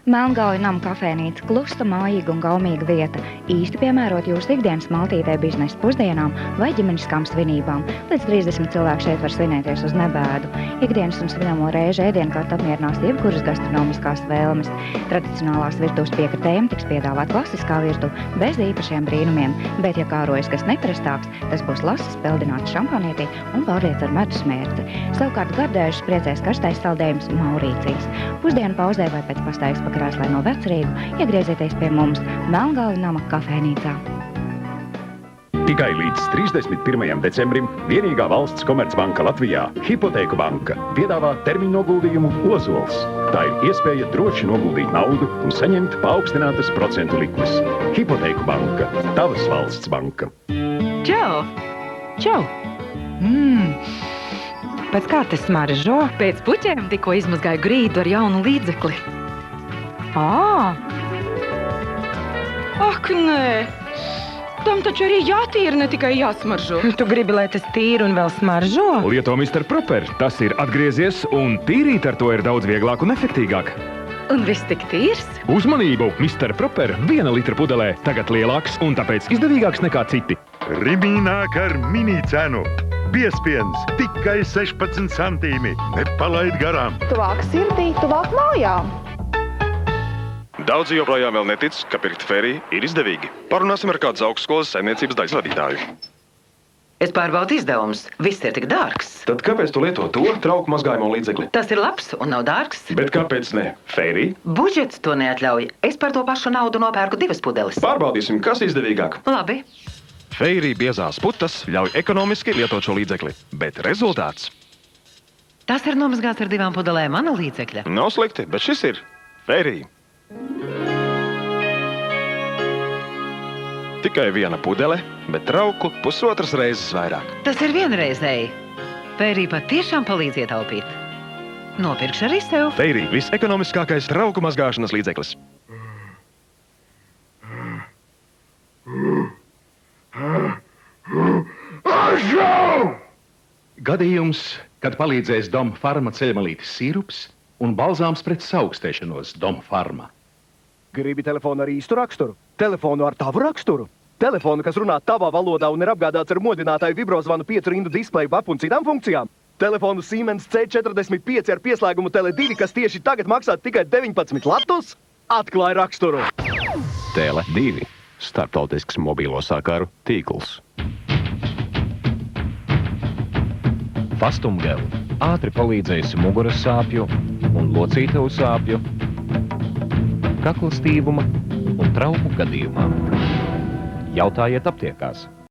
Melngauja nama kafejnīca klusta, mājīga un gaumīga vieta. Īsti piemērot jūsu ikdienas maltītē biznesa pusdienām vai ģimeniskām svinībām. Līdz 30 cilvēku šeit var svinēties uz nebēdu. Ikdienas un svinamo reižu ēdienkārt apmierinās jebkuras gastronomiskās vēlmes. Tradicionālās virtuves piekritējiem tiks piedāvāt klasiskā virtuve bez īpašiem brīnumiem, bet, ja kārojas kas neparastāks, tas būs lasis peldināts šampanietī un pārliec ar medus mērci. Savukārt gardējušas priecēs karstais saldējums Maurīcijas. Pusdienu pauzē vai pēc pastaigas pa krēslai no Vecrīgu, iegriezieties pie mums Melngauja nama kafejnīcā. Tikai līdz 31. decembrim vienīgā valsts komercbanka Latvijā, Hipotēku banka, piedāvā termiņu noguldījumu Ozols. Tā ir iespēja droši noguldīt naudu un saņemt paaugstinātas procentu likmes. Hipotēku banka, tavas valsts banka. Čau! Čau! Pēc kā tas smaržo? Pēc puķēm tikko izmazgāju grīdu ar jaunu līdzekli. Ak, nē! Tam taču arī jātīra, ne tikai jāsmaržo. Tu gribi, lai tas tīra un vēl smaržo? Lieto Mr. Proper. Tas ir atgriezies, un tīrīt ar to ir daudz vieglāk un efektīgāk. Un viss tik tīrs? Uzmanību! Mr. Proper 1 litra pudelē tagad lielāks un tāpēc izdevīgāks nekā citi. Rimī nāk ar mini cenu. Piespiens tikai 16 centīmi. Nepalaid garām. Tuvāk sirdī, tuvāk mājām. Daudzi joprojām vēl netic, ka pirkt feriju ir izdevīgi. Parunāsim ar kādu augstskolas saimniecības daļas vadītāju. Es pārbaudu izdevumus. Viss ir tik dārgs. Tad kāpēc tu lieto to trauku mazgājumu līdzekli? Tas ir labs un nav dārgs. Bet kāpēc ne ferija? Budžets to neatļauj. Es par to pašu naudu nopērku 2 pudeles. Pārbaudīsim, kas izdevīgāk. Labi. Ferija biezās putas ļauj ekonomiski lietot šo līdzekli. Bet rezultāts? Tas ir nomazgāts ar 2 pudelēm mana līdzekļa. Nav slikti, bet šis ir ferija. Tikai 1 pudele, bet trauku 1,5 reizes vairāk. Tas ir vienreizēji. Ferija patiešām palīdz ietaupīt. Nopirkšu arī sev. Ferija visekonomiskākais trauku mazgāšanas līdzeklis. Gadījums, kad palīdzēs Dom Pharma ceļmalītes sīrups un balzāms pret saaugstēšanos Dom Pharma. Gribi telefonu ar īstu raksturu? Telefonu ar tavu raksturu? Telefonu, kas runā tavā valodā un ir apgādāts ar modinātāju vibrozvanu 5 rindu displeju vapu un citām funkcijām? Telefonu Siemens C45 ar pieslēgumu Tele2, kas tieši tagad maksā tikai 19 latus? Atklāj raksturu! Tele2 – starptautisks mobīlo sakaru tīkls. Fastumgel – ātri palīdzējusi muguras sāpju un locītavu sāpju, kakla stīvuma un trauku gadījumā. Jautājiet aptiekās!